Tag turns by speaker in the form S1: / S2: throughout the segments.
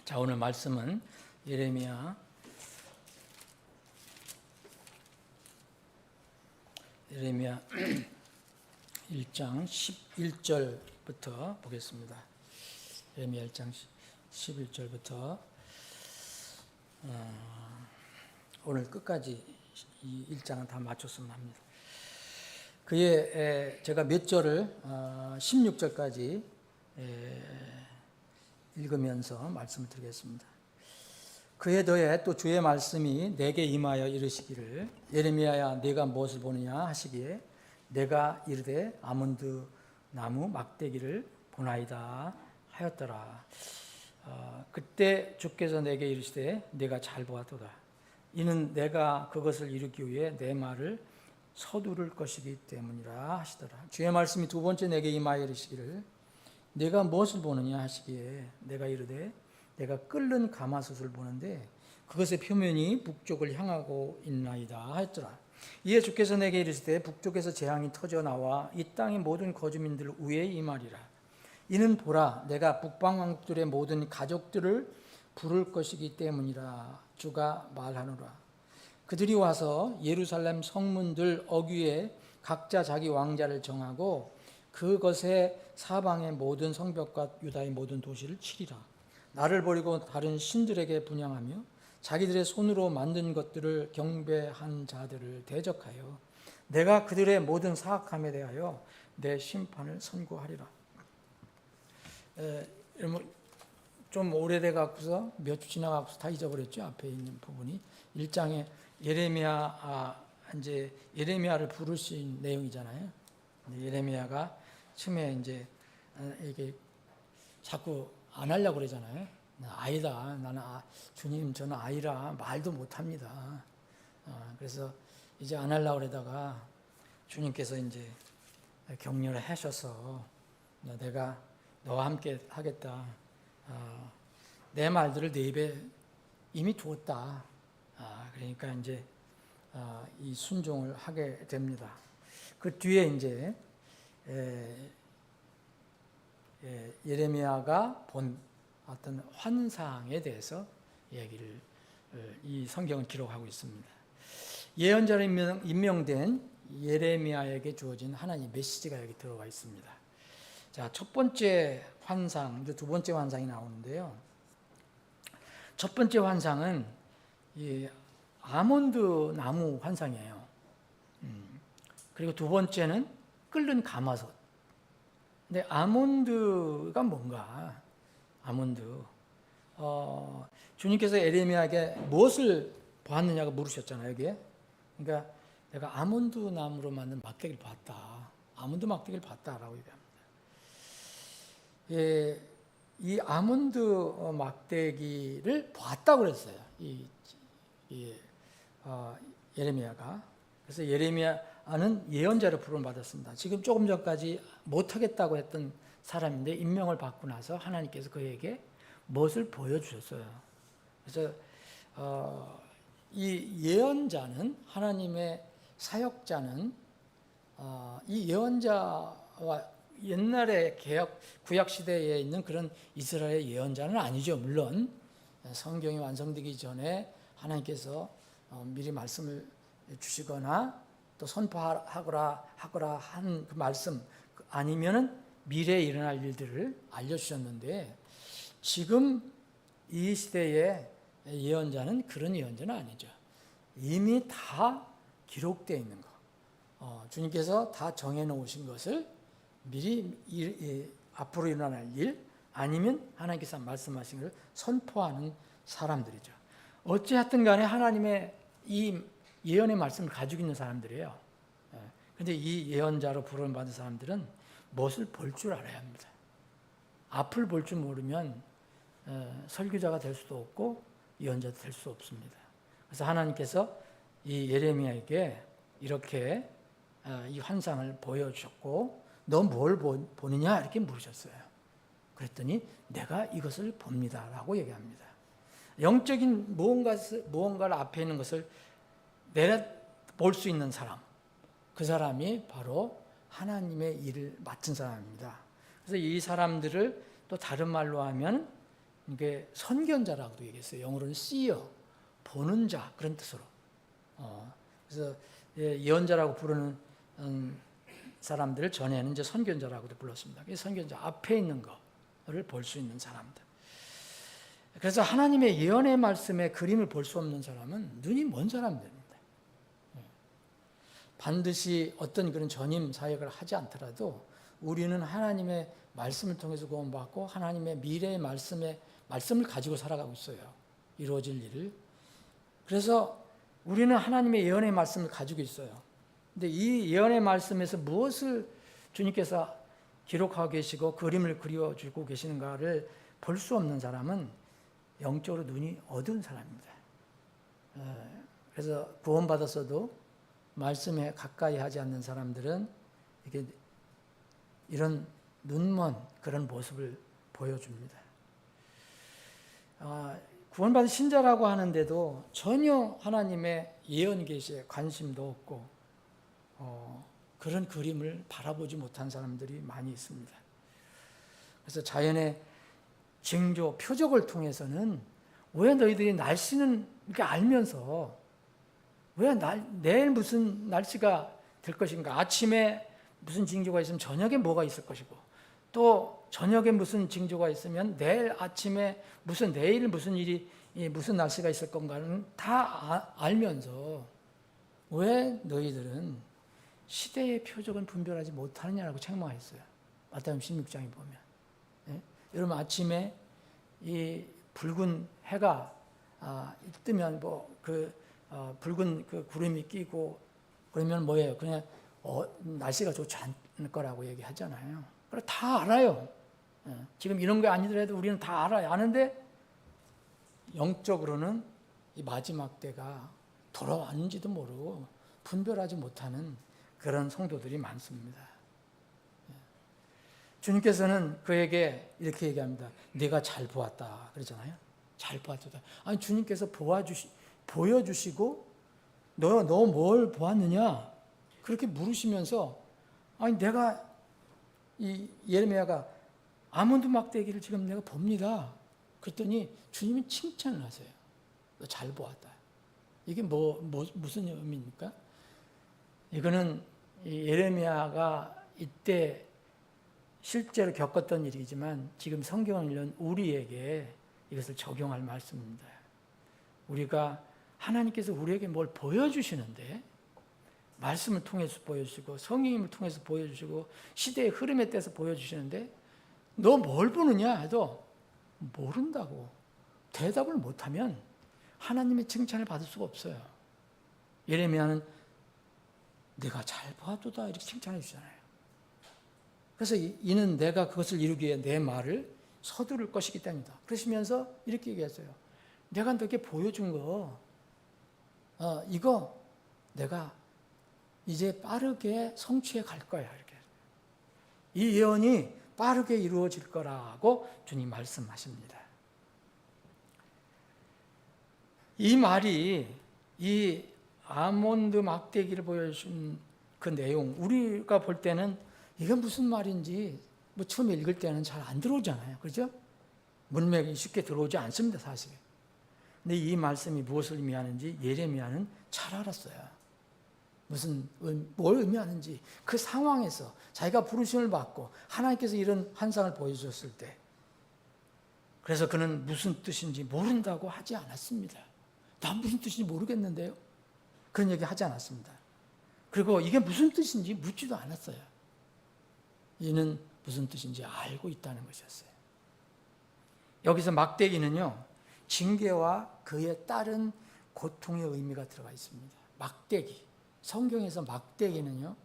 S1: 자, 오늘 말씀은 예레미야 1장 11절부터 보겠습니다. 예레미야 1장 11절부터 오늘 끝까지 이 1장은 다 마쳤으면 합니다. 그의 제가 몇 절을 16절까지 읽으면서 말씀을 드리겠습니다. 그에 더해 또 주의 말씀이 내게 임하여 이르시기를 예레미야야 네가 무엇을 보느냐 하시기에 내가 이르되 아몬드 나무 막대기를 보나이다 하였더라. 그때 주께서 내게 이르시되 내가 잘 보았도다. 이는 내가 그것을 이루기 위해 내 말을 서두를 것이기 때문이라 하시더라. 주의 말씀이 두 번째 내게 임하여 이르시기를 내가 무엇을 보느냐 하시기에 내가 이르되 내가 끓는 가마솥을 보는데 그것의 표면이 북쪽을 향하고 있나이다 하였더라. 이에 주께서 내게 이르시되 북쪽에서 재앙이 터져 나와 이 땅의 모든 거주민들 위에 임하리라. 이는 보라 내가 북방 왕국들의 모든 가족들을 부를 것이기 때문이라 주가 말하노라. 그들이 와서 예루살렘 성문들 어귀에 각자 자기 왕자를 정하고 그것의 사방의 모든 성벽과 유다의 모든 도시를 치리라. 나를 버리고 다른 신들에게 분향하며 자기들의 손으로 만든 것들을 경배한 자들을 대적하여 내가 그들의 모든 사악함에 대하여 내 심판을 선고하리라. 좀 오래돼 갖고서 몇 주 지나 갖고서 다 잊어버렸죠. 앞에 있는 부분이 1장에 이제 예레미야를 부르신 내용이잖아요. 예레미야가 처음에 이제 이게 자꾸 안 하려고 그러잖아요. 아이다. 나는 주님 저는 아이라 말도 못합니다. 그래서 이제 안 하려고 그러다가 주님께서 이제 격려를 하셔서 내가 너와 함께 하겠다. 내 말들을 내 입에 이미 두었다. 그러니까 이제 이 순종을 하게 됩니다. 그 뒤에 이제 예레미야가 본 어떤 환상에 대해서 얘기를 이 성경은 기록하고 있습니다. 예언자로 임명된 예레미야에게 주어진 하나님의 메시지가 여기 들어가 있습니다. 자, 첫 번째 환상, 두 번째 환상이 나오는데요. 첫 번째 환상은 이 아몬드 나무 환상이에요. 그리고 두 번째는 끓는 가마솥. 근데 아몬드가 뭔가? 아몬드. 주님께서 예레미야에게 무엇을 보았느냐고 물으셨잖아요, 여기에. 그러니까 내가 아몬드 나무로 만든 막대기를 봤다. 아몬드 막대기를 봤다라고 얘기합니다. 이 아몬드 막대기를 봤다고 그랬어요. 예레미야가. 그래서 예레미야는 예언자로 부름받았습니다. 지금 조금 전까지 못하겠다고 했던 사람인데 임명을 받고 나서 하나님께서 그에게 무엇을 보여주셨어요. 그래서 이 예언자는 하나님의 사역자는 이 예언자와 옛날에 구약 시대에 있는 그런 이스라엘의 예언자는 아니죠. 물론 성경이 완성되기 전에 하나님께서 미리 말씀을 주시거나 또 선포하거나 한 그 말씀 아니면은 미래에 일어날 일들을 알려주셨는데 지금 이 시대의 예언자는 그런 예언자는 아니죠. 이미 다 기록되어 있는 거. 주님께서 다 정해놓으신 것을 미리 앞으로 일어날 일 아니면 하나님께서 말씀하신 것을 선포하는 사람들이죠. 어찌하든 간에 하나님의 이 예언의 말씀을 가지고 있는 사람들이에요. 그런데 이 예언자로 부름받은 사람들은 무엇을 볼 줄 알아야 합니다. 앞을 볼 줄 모르면 설교자가 될 수도 없고 예언자도 될 수 없습니다. 그래서 하나님께서 이 예레미야에게 이렇게 이 환상을 보여주셨고 너 뭘 보느냐 이렇게 물으셨어요. 그랬더니 내가 이것을 봅니다 라고 얘기합니다. 영적인 무언가를 앞에 있는 것을 내려볼 수 있는 사람, 그 사람이 바로 하나님의 일을 맡은 사람입니다. 그래서 이 사람들을 또 다른 말로 하면 이게 선견자라고도 얘기했어요. 영어로는 seer, 보는 자 그런 뜻으로. 그래서 예언자라고 부르는 사람들을 전에는 이제 선견자라고도 불렀습니다. 이 선견자 앞에 있는 거를 볼 수 있는 사람들. 그래서 하나님의 예언의 말씀에 그림을 볼 수 없는 사람은 눈이 먼 사람들입니다. 반드시 어떤 그런 전임 사역을 하지 않더라도 우리는 하나님의 말씀을 통해서 구원받고 하나님의 미래의 말씀을 가지고 살아가고 있어요. 이루어질 일을. 그래서 우리는 하나님의 예언의 말씀을 가지고 있어요. 근데 이 예언의 말씀에서 무엇을 주님께서 기록하고 계시고 그림을 그려주고 계시는가를 볼 수 없는 사람은 영적으로 눈이 어두운 사람입니다. 그래서 구원받았어도 말씀에 가까이 하지 않는 사람들은 이런 눈먼 그런 모습을 보여줍니다. 구원받은 신자라고 하는데도 전혀 하나님의 예언 계시에 관심도 없고 그런 그림을 바라보지 못한 사람들이 많이 있습니다. 그래서 자연의 징조, 표적을 통해서는 왜 너희들이 날씨는 이렇게 알면서 왜 내일 무슨 날씨가 될 것인가, 아침에 무슨 징조가 있으면 저녁에 뭐가 있을 것이고 또 저녁에 무슨 징조가 있으면 내일 아침에 내일 무슨 일이 무슨 날씨가 있을 건가는 다 알면서 왜 너희들은 시대의 표적은 분별하지 못하느냐라고 책망했어요. 마태복음 16장에 보면. 여러분 아침에 이 붉은 해가 뜨면 붉은 그 구름이 끼고 그러면 뭐예요? 그냥 날씨가 좋지 않을 거라고 얘기하잖아요. 그래 다 알아요. 지금 이런 게 아니더라도 우리는 다 알아요. 아는데 영적으로는 이 마지막 때가 돌아왔는지도 모르고 분별하지 못하는 그런 성도들이 많습니다. 주님께서는 그에게 이렇게 얘기합니다. 네가 잘 보았다 그러잖아요. 잘 보았다. 아니 주님께서 보여주시고 너 뭘 보았느냐 그렇게 물으시면서 아니 내가 이 예레미야가 아몬드 막대기를 지금 내가 봅니다. 그랬더니 주님이 칭찬을 하세요. 너 잘 보았다. 이게 무슨 의미입니까? 이거는 예레미야가 이때 실제로 겪었던 일이지만 지금 성경을 읽는 우리에게 이것을 적용할 말씀입니다. 우리가 하나님께서 우리에게 뭘 보여주시는데 말씀을 통해서 보여주시고 성령님을 통해서 보여주시고 시대의 흐름에 따라서 보여주시는데 너 뭘 보느냐 해도 모른다고 대답을 못하면 하나님의 칭찬을 받을 수가 없어요. 예레미야는 내가 잘 보았도다 이렇게 칭찬해 주잖아요. 그래서 이는 내가 그것을 이루기 위해 내 말을 서두를 것이기 때문이다. 그러시면서 이렇게 얘기했어요. 내가 너에게 보여준 거 이거 내가 이제 빠르게 성취해 갈 거야. 이렇게. 이 예언이 빠르게 이루어질 거라고 주님 말씀하십니다. 이 말이 이 아몬드 막대기를 보여준 그 내용 우리가 볼 때는 이게 무슨 말인지 처음에 읽을 때는 잘 안 들어오잖아요. 그렇죠? 문맥이 쉽게 들어오지 않습니다. 사실. 근데 이 말씀이 무엇을 의미하는지 예레미야는 잘 알았어요. 뭘 의미하는지 그 상황에서 자기가 부르심을 받고 하나님께서 이런 환상을 보여주셨을 때 그래서 그는 무슨 뜻인지 모른다고 하지 않았습니다. 난 무슨 뜻인지 모르겠는데요. 그런 얘기 하지 않았습니다. 그리고 이게 무슨 뜻인지 묻지도 않았어요. 이는 무슨 뜻인지 알고 있다는 것이었어요. 여기서 막대기는요, 징계와 그에 따른 고통의 의미가 들어가 있습니다. 막대기. 성경에서 막대기는요,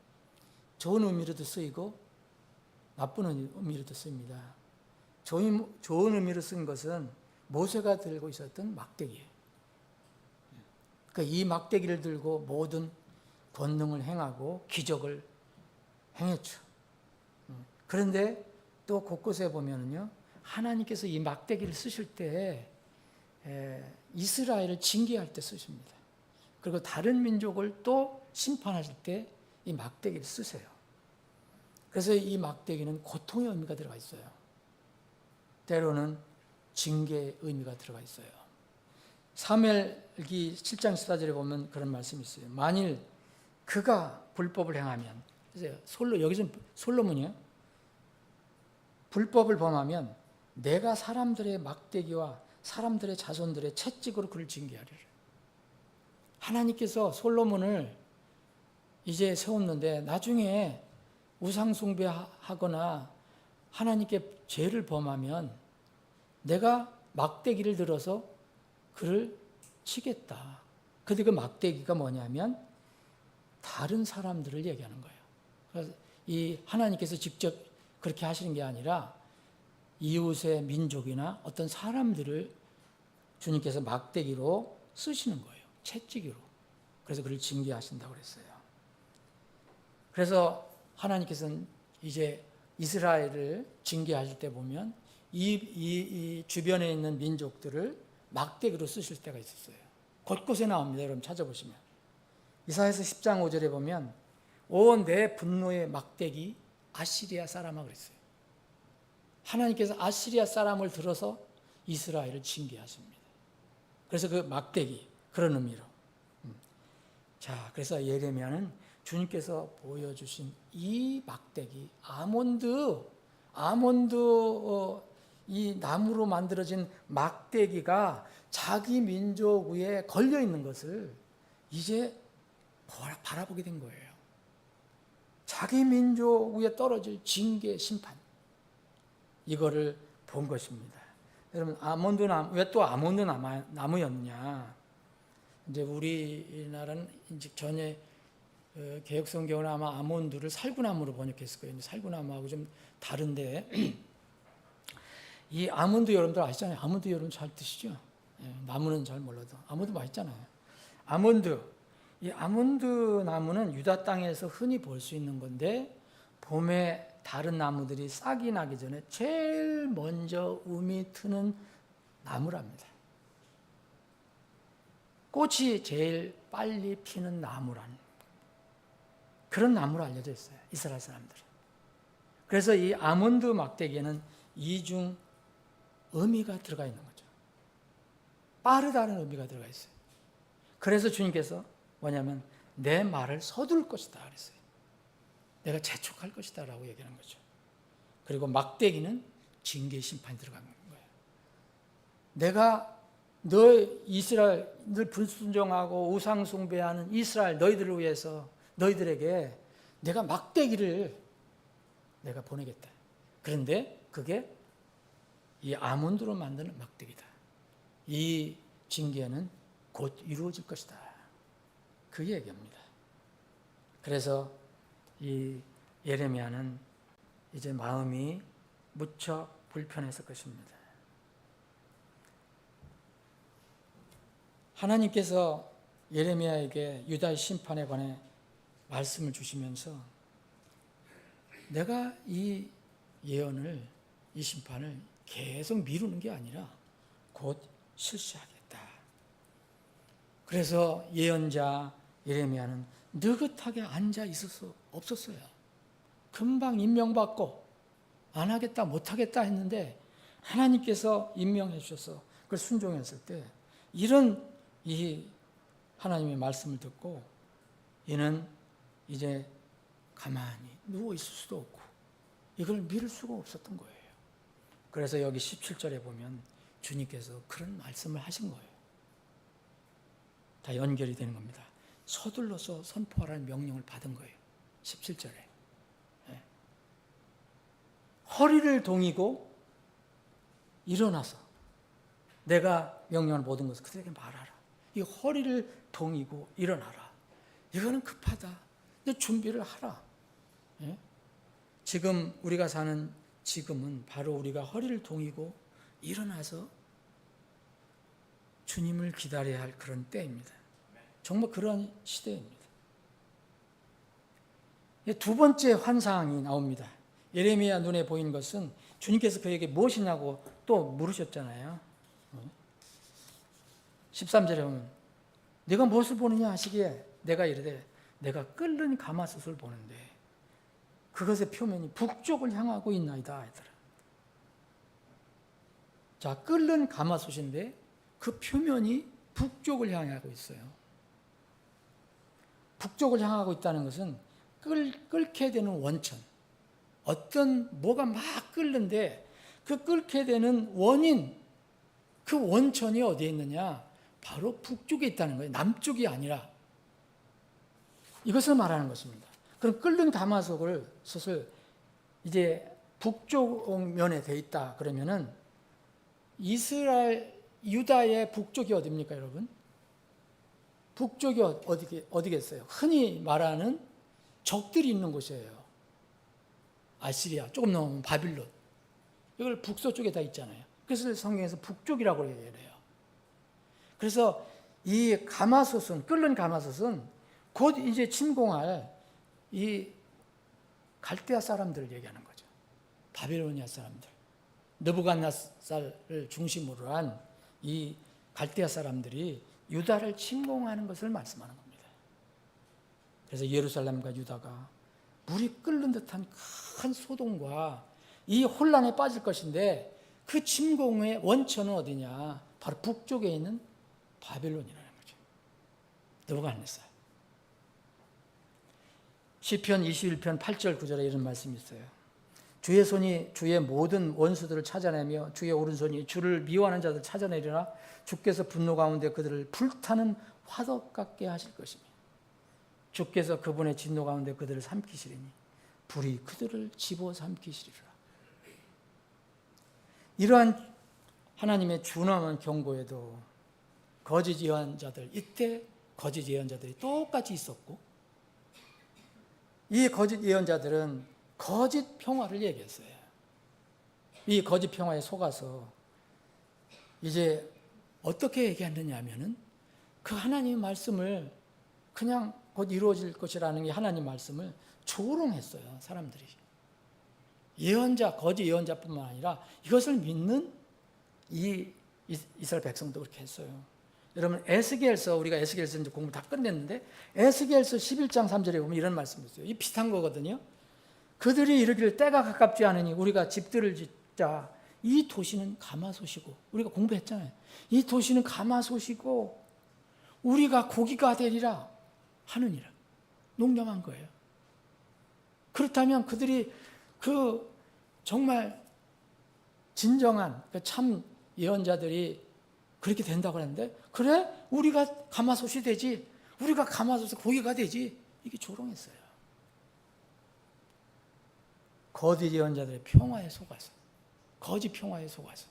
S1: 좋은 의미로도 쓰이고 나쁜 의미로도 쓰입니다. 좋은 의미로 쓴 것은 모세가 들고 있었던 막대기예요. 그러니까 이 막대기를 들고 모든 권능을 행하고 기적을 행했죠. 그런데 또 곳곳에 보면은요, 하나님께서 이 막대기를 쓰실 때 이스라엘을 징계할 때 쓰십니다. 그리고 다른 민족을 또 심판하실 때 이 막대기를 쓰세요. 그래서 이 막대기는 고통의 의미가 들어가 있어요. 때로는 징계의 의미가 들어가 있어요. 사무엘기 7장 14절에 보면 그런 말씀이 있어요. 만일 그가 불법을 행하면, 여기서는 솔로몬이에요. 불법을 범하면 내가 사람들의 막대기와 사람들의 자손들의 채찍으로 그를 징계하리라. 하나님께서 솔로몬을 이제 세웠는데 나중에 우상숭배하거나 하나님께 죄를 범하면 내가 막대기를 들어서 그를 치겠다. 근데 그 막대기가 뭐냐면 다른 사람들을 얘기하는 거예요. 그래서 이 하나님께서 직접 그렇게 하시는 게 아니라 이웃의 민족이나 어떤 사람들을 주님께서 막대기로 쓰시는 거예요. 채찍으로. 그래서 그를 징계하신다고 그랬어요. 그래서 하나님께서는 이제 이스라엘을 징계하실 때 보면 이 주변에 있는 민족들을 막대기로 쓰실 때가 있었어요. 곳곳에 나옵니다. 여러분 찾아보시면. 이사야서 10장 5절에 보면 오 내 분노의 막대기 아시리아 사람아 그랬어요. 하나님께서 아시리아 사람을 들어서 이스라엘을 징계하십니다. 그래서 그 막대기 그런 의미로. 자, 그래서 예레미야는 주님께서 보여주신 이 막대기 아몬드 이 나무로 만들어진 막대기가 자기 민족 위에 걸려 있는 것을 이제 바라보게 된 거예요. 자기 민족 위에 떨어질 징계, 심판. 이거를 본 것입니다. 여러분, 아몬드 나무, 왜 또 아몬드 나무였냐? 이제 우리나라는 이제 전에 개혁성경은 아마 아몬드를 살구나무로 번역했을 거예요. 살구나무하고 좀 다른데 이 아몬드 여러분들 아시잖아요. 아몬드 여러분 잘 드시죠? 나무는 잘 몰라도 아몬드 맛있잖아요. 이 아몬드 나무는 유다 땅에서 흔히 볼 수 있는 건데 봄에 다른 나무들이 싹이 나기 전에 제일 먼저 um이 트는 나무랍니다. 꽃이 제일 빨리 피는 나무라는 그런 나무로 알려져 있어요. 이스라엘 사람들은. 그래서 이 아몬드 막대기에는 이중 의미가 들어가 있는 거죠. 빠르다는 의미가 들어가 있어요. 그래서 주님께서 뭐냐면 내 말을 서둘 것이다 그랬어요. 내가 재촉할 것이다 라고 얘기하는 거죠. 그리고 막대기는 징계 심판이 들어가는 거예요. 내가 너 이스라엘 늘 불순종하고 우상 숭배하는 이스라엘 너희들을 위해서 너희들에게 내가 막대기를 내가 보내겠다. 그런데 그게 이 아몬드로 만드는 막대기다. 이 징계는 곧 이루어질 것이다. 그 얘기입니다. 그래서 이 예레미야는 이제 마음이 무척 불편했을 것입니다. 하나님께서 예레미야에게 유다의 심판에 관해 말씀을 주시면서 내가 이 예언을, 이 심판을 계속 미루는 게 아니라 곧 실시하겠다. 그래서 예언자 예레미야는 느긋하게 앉아 있을 수 없었어요. 금방 임명받고 안 하겠다, 못 하겠다 했는데 하나님께서 임명해 주셔서 그걸 순종했을 때 이런 이 하나님의 말씀을 듣고 이는 이제 가만히 누워 있을 수도 없고 이걸 미룰 수가 없었던 거예요. 그래서 여기 17절에 보면 주님께서 그런 말씀을 하신 거예요. 다 연결이 되는 겁니다. 서둘러서 선포하라는 명령을 받은 거예요. 17절에. 네. 허리를 동이고 일어나서 내가 명령한 모든 것을 그들에게 말하라. 이 허리를 동이고 일어나라. 이거는 급하다. 근데 준비를 하라. 네? 지금 우리가 사는 지금은 바로 우리가 허리를 동이고 일어나서 주님을 기다려야 할 그런 때입니다. 정말 그런 시대입니다. 두 번째 환상이 나옵니다. 예레미야 눈에 보이는 것은 주님께서 그에게 무엇이냐고 또 물으셨잖아요. 13절에 보면 네가 무엇을 보느냐 하시기에 내가 이르되 내가 끓는 가마솥을 보는데 그것의 표면이 북쪽을 향하고 있나이다 하더라. 자, 끓는 가마솥인데 그 표면이 북쪽을 향하고 있어요. 북쪽을 향하고 있다는 것은 끓게 되는 원천, 뭐가 막 끓는데 그 끓게 되는 원인, 그 원천이 어디에 있느냐? 바로 북쪽에 있다는 거예요. 남쪽이 아니라. 이것을 말하는 것입니다. 그럼 끓는 가마솥을 이제 북쪽 면에 돼 있다 그러면은 유다의 북쪽이 어디입니까, 여러분? 북쪽이 어디겠어요? 흔히 말하는 적들이 있는 곳이에요. 아시리아, 조금 넘으면 바빌론. 이걸 북서쪽에 다 있잖아요. 그래서 성경에서 북쪽이라고 얘기해요. 그래서 이 가마솥은, 끓는 가마솥은 곧 이제 침공할 이 갈대아 사람들을 얘기하는 거죠. 바빌로니아 사람들. 느부갓네살을 중심으로 한 이 갈대아 사람들이 유다를 침공하는 것을 말씀하는 겁니다. 그래서 예루살렘과 유다가 물이 끓는 듯한 큰 소동과 이 혼란에 빠질 것인데 그 침공의 원천은 어디냐? 바로 북쪽에 있는 바빌론이라는 거죠. 느부갓네살. 시편 21편 8절 9절에 이런 말씀이 있어요. 주의 손이 주의 모든 원수들을 찾아내며 주의 오른손이 주를 미워하는 자들을 찾아내리라. 주께서 분노 가운데 그들을 불타는 화덕 같게 하실 것이며 주께서 그분의 진노 가운데 그들을 삼키시리니 불이 그들을 집어삼키시리라. 이러한 하나님의 준엄한 경고에도 거짓 예언자들, 이때 거짓 예언자들이 똑같이 있었고, 이 거짓 예언자들은 거짓 평화를 얘기했어요. 이 거짓 평화에 속아서 이제 어떻게 얘기했느냐 하면은 그 하나님의 말씀을 그냥 곧 이루어질 것이라는 게 하나님 말씀을 조롱했어요, 사람들이. 거짓 예언자뿐만 아니라 이것을 믿는 이 이스라엘 백성도 그렇게 했어요. 여러분, 에스겔서, 우리가 에스겔서 이제 공부 다 끝냈는데, 에스겔서 11장 3절에 보면 이런 말씀이 있어요. 이 비슷한 거거든요. 그들이 이르기를 때가 가깝지 않으니 우리가 집들을 짓자. 이 도시는 가마솥이고, 우리가 공부했잖아요. 이 도시는 가마솥이고 우리가 고기가 되리라 하느니라. 농담한 거예요. 그렇다면 그들이 그 정말 진정한 참 예언자들이 그렇게 된다고 하는데, 그래? 우리가 가마솥이 되지. 우리가 가마솥에 고기가 되지. 이게 조롱했어요. 거짓 예언자들의 평화에 속아서, 거짓 평화에 속아서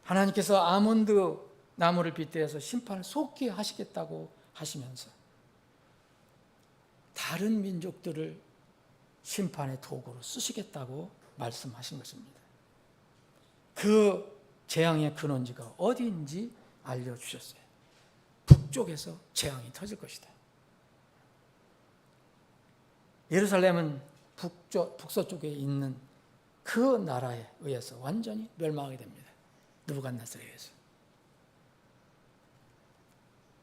S1: 하나님께서 아몬드 나무를 빗대어서 심판을 속히 하시겠다고 하시면서 다른 민족들을 심판의 도구로 쓰시겠다고 말씀하신 것입니다. 그 재앙의 근원지가 어디인지 알려주셨어요. 북쪽에서 재앙이 터질 것이다. 예루살렘은 북서쪽에 있는 그 나라에 의해서 완전히 멸망하게 됩니다. 느부갓네살에 의해서.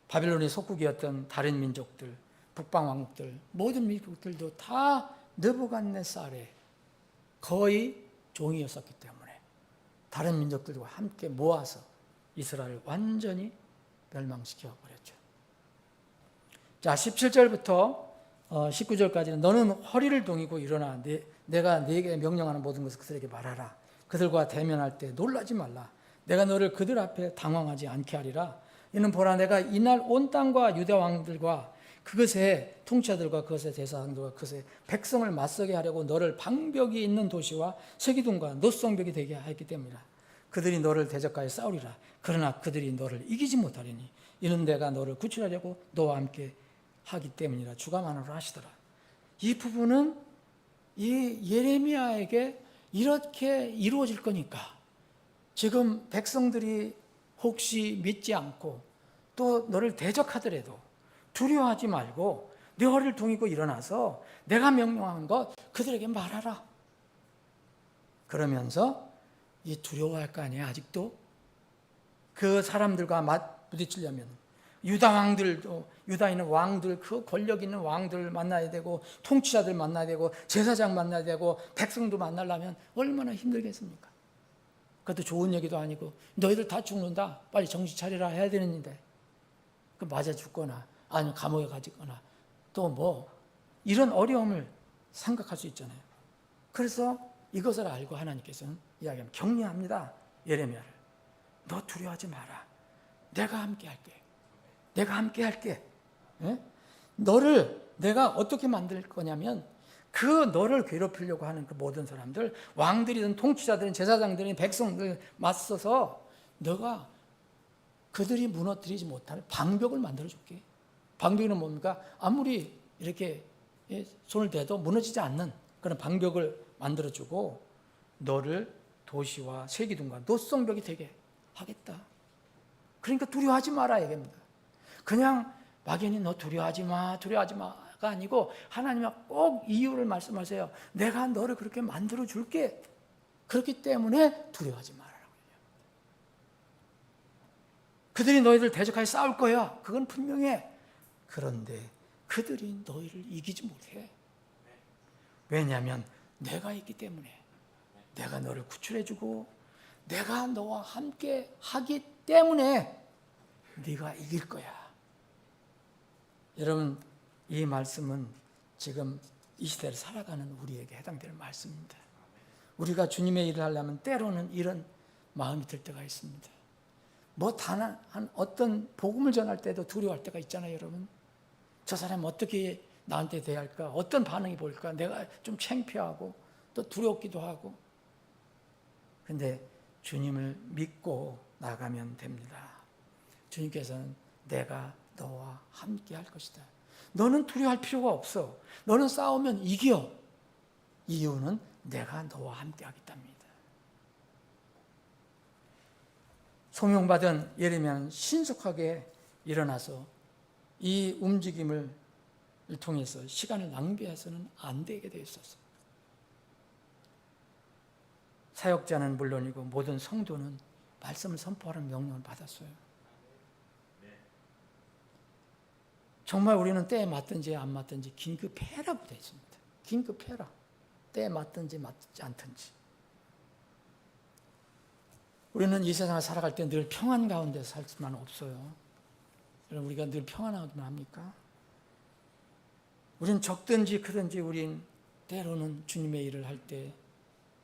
S1: 바빌론의 속국이었던 다른 민족들, 북방 왕국들, 모든 민족들도 다 느부갓네살의 거의 종이었었기 때문에 다른 민족들과 함께 모아서 이스라엘을 완전히 멸망시켜 버렸죠. 자, 17절부터 19절까지는 너는 허리를 동이고 일어나 내가 네게 명령하는 모든 것을 그들에게 말하라. 그들과 대면할 때 놀라지 말라. 내가 너를 그들 앞에 당황하지 않게 하리라. 이는 보라, 내가 이날 온 땅과 유다 왕들과 그것의 통치자들과 그것의 대사장들과 그것의 백성을 맞서게 하려고 너를 방벽이 있는 도시와 세기둥과 노성벽이 되게 하였기 때문이라. 그들이 너를 대적하여 싸우리라. 그러나 그들이 너를 이기지 못하리니 이는 내가 너를 구출하려고 너와 함께 하기 때문이라. 주가 만으로 하시더라. 이 부분은 이 예레미야에게 이렇게 이루어질 거니까 지금 백성들이 혹시 믿지 않고 또 너를 대적하더라도 두려워하지 말고 네 허리를 동이고 일어나서 내가 명령한 것 그들에게 말하라. 그러면서 이 두려워할 거 아니에요. 아직도 그 사람들과 맞부딪히려면 유다 왕들도, 유다에 있는 왕들, 그 권력 있는 왕들 만나야 되고 통치자들 만나야 되고 제사장 만나야 되고 백성도 만나려면 얼마나 힘들겠습니까? 그것도 좋은 얘기도 아니고 너희들 다 죽는다. 빨리 정신 차리라 해야 되는데 그 맞아 죽거나 아니면 감옥에 가지거나 또 뭐 이런 어려움을 생각할 수 있잖아요. 그래서 이것을 알고 하나님께서는 이야기합니다. 격려합니다. 예레미야를. 너 두려워하지 마라. 내가 함께 할게. 내가 함께 할게. 예? 너를 내가 어떻게 만들 거냐면 그 너를 괴롭히려고 하는 그 모든 사람들, 왕들이든 통치자들은 제사장들은 백성들 맞서서 너가 그들이 무너뜨리지 못하는 방벽을 만들어줄게. 방벽은 뭡니까? 아무리 이렇게 손을 대도 무너지지 않는 그런 방벽을 만들어주고 너를 도시와 세기둥과 노성벽이 되게 하겠다. 그러니까 두려워하지 마라 얘기합니다. 그냥 막연히 너 두려워하지 마, 두려워하지 마가 아니고 하나님은 꼭 이유를 말씀하세요. 내가 너를 그렇게 만들어 줄게. 그렇기 때문에 두려워하지 말라고 해요. 그들이 너희들 대적하여 싸울 거야. 그건 분명해. 그런데 그들이 너희를 이기지 못해. 왜냐하면 내가 있기 때문에. 내가 너를 구출해주고 내가 너와 함께 하기 때문에 네가 이길 거야. 여러분, 이 말씀은 지금 이 시대를 살아가는 우리에게 해당되는 말씀입니다. 우리가 주님의 일을 하려면 때로는 이런 마음이 들 때가 있습니다. 뭐 단 한 어떤 복음을 전할 때도 두려워할 때가 있잖아요, 여러분. 저 사람 어떻게 나한테 대할까? 어떤 반응이 보일까? 내가 좀 창피하고 또 두렵기도 하고. 근데 주님을 믿고 나가면 됩니다. 주님께서는 내가 너와 함께 할 것이다. 너는 두려워할 필요가 없어. 너는 싸우면 이겨. 이유는 내가 너와 함께 하겠답니다. 소명받은 예레미야는 신속하게 일어나서 이 움직임을 통해서 시간을 낭비해서는 안 되게 되어 있었어요. 사역자는 물론이고 모든 성도는 말씀을 선포하는 명령을 받았어요. 정말 우리는 때에 맞든지 안 맞든지 긴급해라고 되어 있습니다. 긴급해라. 때에 맞든지 맞지 않든지. 우리는 이 세상을 살아갈 때 늘 평안 가운데 살 수만 없어요. 여러분, 우리가 늘 평안하기만 합니까? 우린 적든지 크든지 우린 때로는 주님의 일을 할 때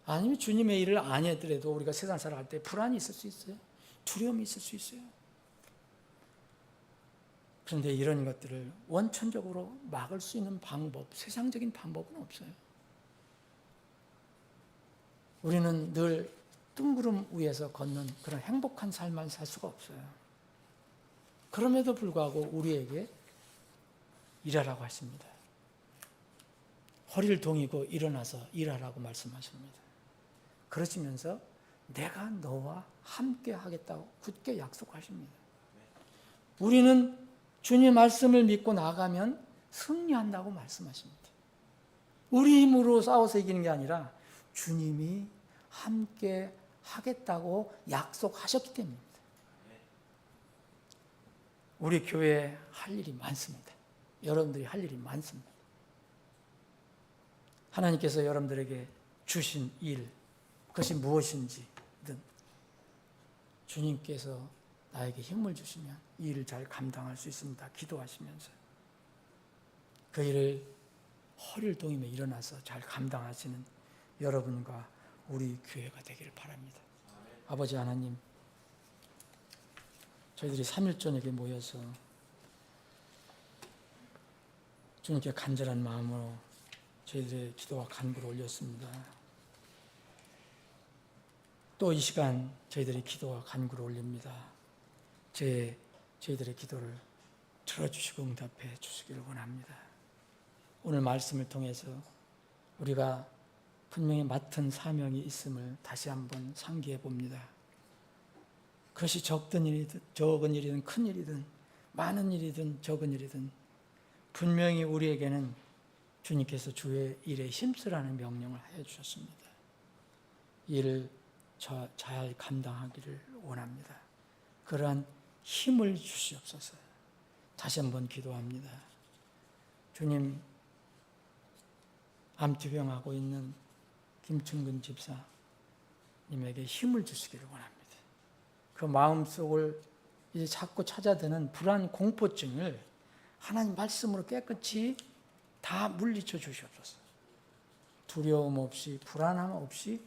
S1: 아니면 주님의 일을 안 하더라도 우리가 세상 살아갈 때 불안이 있을 수 있어요. 두려움이 있을 수 있어요. 그런데 이런 것들을 원천적으로 막을 수 있는 방법, 세상적인 방법은 없어요. 우리는 늘 뜬구름 위에서 걷는 그런 행복한 삶만 살 수가 없어요. 그럼에도 불구하고 우리에게 일하라고 하십니다. 허리를 동이고 일어나서 일하라고 말씀하십니다. 그러시면서 내가 너와 함께 하겠다고 굳게 약속하십니다. 우리는 주님 말씀을 믿고 나가면 승리한다고 말씀하십니다. 우리 힘으로 싸워서 이기는 게 아니라 주님이 함께 하겠다고 약속하셨기 때문입니다. 우리 교회에 할 일이 많습니다. 여러분들이 할 일이 많습니다. 하나님께서 여러분들에게 주신 일, 그것이 무엇인지든 주님께서 나에게 힘을 주시면 이 일을 잘 감당할 수 있습니다. 기도하시면서 그 일을 허리를 동이며 일어나서 잘 감당하시는 여러분과 우리 교회가 되기를 바랍니다. 아버지 하나님, 저희들이 3일 저녁에 모여서 주님께 간절한 마음으로 저희들의 기도와 간구를 올렸습니다. 또 이 시간 저희들의 기도와 간구를 올립니다. 저희들의 기도를 들어주시고 응답해 주시기를 원합니다. 오늘 말씀을 통해서 우리가 분명히 맡은 사명이 있음을 다시 한번 상기해 봅니다. 그것이 적은 일이든 큰 일이든 많은 일이든 적은 일이든 분명히 우리에게는 주님께서 주의 일에 힘쓰라는 명령을 해 주셨습니다. 이를 잘 감당하기를 원합니다. 그러한 힘을 주시옵소서. 다시 한번 기도합니다. 주님, 암투병하고 있는 김충근 집사, 하나님에게 힘을 주시기를 원합니다. 그 마음속을 이제 자꾸 찾아드는 불안, 공포증을 하나님 말씀으로 깨끗이 다 물리쳐 주시옵소서. 두려움 없이, 불안함 없이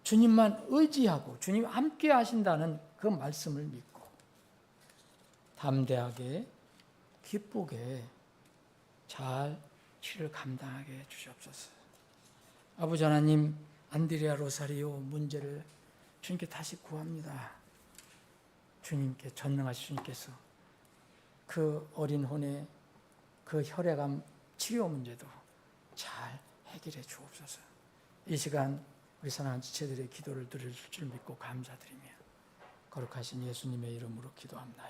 S1: 주님만 의지하고 주님 함께 하신다는 그 말씀을 믿고 담대하게, 기쁘게 잘 치를 감당하게 해주시옵소서. 아버지 하나님, 안드레아 로사리오 문제를 주님께 다시 구합니다. 주님께, 전능하신 주님께서 그 어린 혼의 그 혈액암 치료 문제도 잘 해결해 주옵소서. 이 시간 우리 사랑하는 지체들의 기도를 들을 줄 믿고 감사드리며 거룩하신 예수님의 이름으로 기도합니다.